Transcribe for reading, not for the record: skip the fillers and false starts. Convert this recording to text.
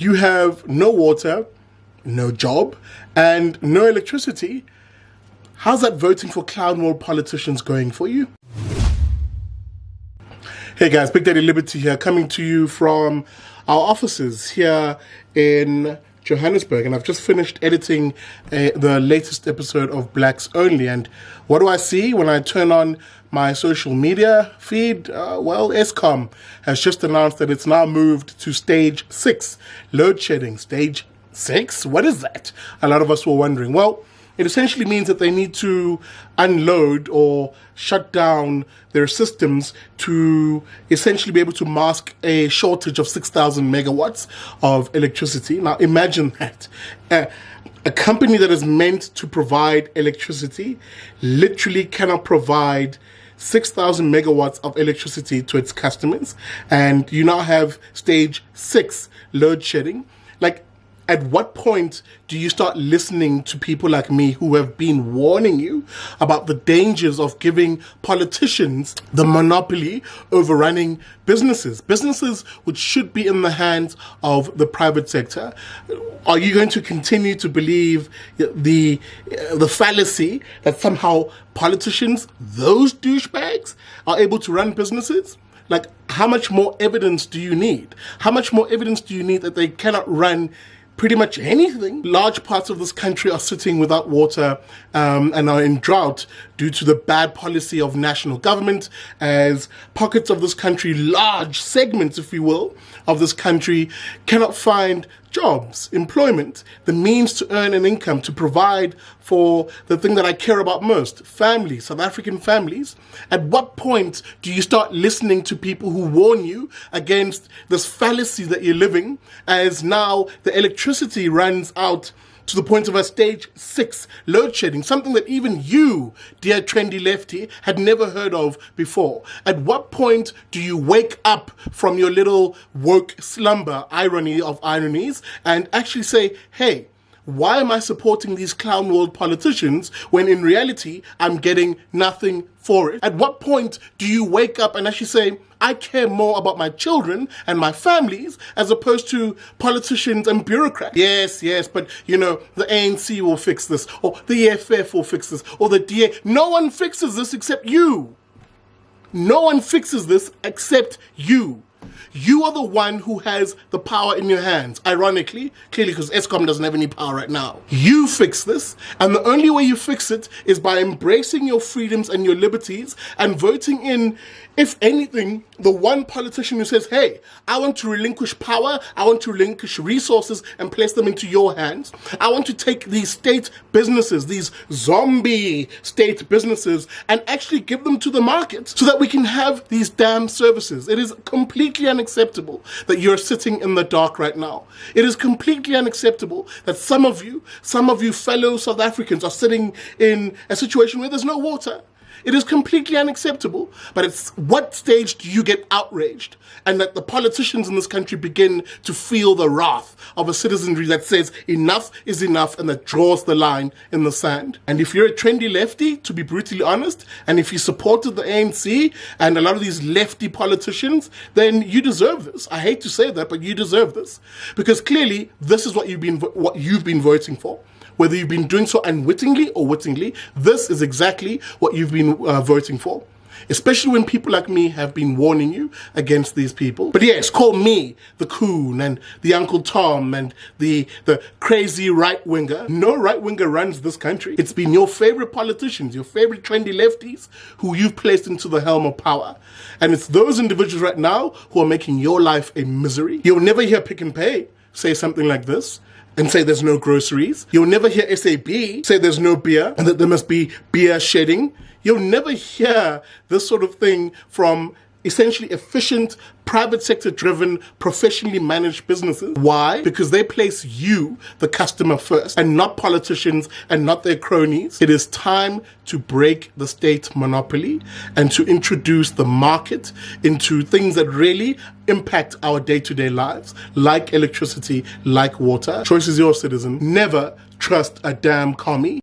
You have no water, no job, and no electricity. How's that voting for clown world politicians going for you? Hey guys, Big Daddy Liberty here, coming to you from our offices here in Johannesburg, and I've just finished editing the latest episode of Blacks Only. And what do I see when I turn on my social media feed? Well, Eskom has just announced that it's now moved to stage 6, load shedding. Stage 6? What is that? A lot of us were wondering. Well, it essentially means that they need to unload or shut down their systems to essentially be able to mask a shortage of 6,000 megawatts of electricity. Now imagine that. A company that is meant to provide electricity literally cannot provide 6,000 megawatts of electricity to its customers, and you now have stage 6 load shedding. Like, at what point do you start listening to people like me who have been warning you about the dangers of giving politicians the monopoly over running businesses which should be in the hands of the private sector? Are you going to continue to believe the fallacy that somehow politicians, those douchebags, are able to run businesses? Like, how much more evidence do you need? How much more evidence do you need that they cannot run pretty much anything? Large parts of this country are sitting without water and are in drought due to the bad policy of national government, as pockets of this country, large segments, if you will, of this country cannot find jobs, employment, the means to earn an income to provide for the thing that I care about most, families, South African families. At what point do you start listening to people who warn you against this fallacy that you're living, as now the electricity runs out to the point of a stage 6 load shedding, something that even you, dear trendy lefty, had never heard of before? At what point do you wake up from your little woke slumber, irony of ironies, and actually say, hey, why am I supporting these clown world politicians when in reality I'm getting nothing for it? At what point do you wake up and actually say, I care more about my children and my families as opposed to politicians and bureaucrats? Yes, but you know, the ANC will fix this, or the EFF will fix this, or the DA. No one fixes this except you. No one fixes this except you. You are the one who has the power in your hands. Ironically, clearly, because Eskom doesn't have any power right now. You fix this, and the only way you fix it is by embracing your freedoms and your liberties and voting in, if anything, the one politician who says, hey, I want to relinquish power, I want to relinquish resources and place them into your hands. I want to take these state businesses, these zombie state businesses, and actually give them to the market so that we can have these damn services. It is completely unacceptable that you're sitting in the dark right now. It is completely unacceptable that some of you fellow South Africans are sitting in a situation where there's no water. It is completely unacceptable, but it's what stage do you get outraged and that the politicians in this country begin to feel the wrath of a citizenry that says enough is enough and that draws the line in the sand? And if you're a trendy lefty, to be brutally honest, and if you supported the ANC and a lot of these lefty politicians, then you deserve this. I hate to say that, but you deserve this, because clearly this is what you've been voting for. Whether you've been doing so unwittingly or wittingly, this is exactly what you've been voting for. Especially when people like me have been warning you against these people. But yes, call me the coon and the Uncle Tom and the crazy right-winger. No right-winger runs this country. It's been your favorite politicians, your favorite trendy lefties who you've placed into the helm of power. And it's those individuals right now who are making your life a misery. You'll never hear Pick and Pay say something like this and say there's no groceries. You'll never hear SAB say there's no beer and that there must be beer shedding. You'll never hear this sort of thing from essentially efficient, private sector driven, professionally managed businesses. Why? Because they place you, the customer, first, and not politicians and not their cronies. It is time to break the state monopoly and to introduce the market into things that really impact our day-to-day lives, like electricity, like water. Choice is yours, citizen. Never trust a damn commie.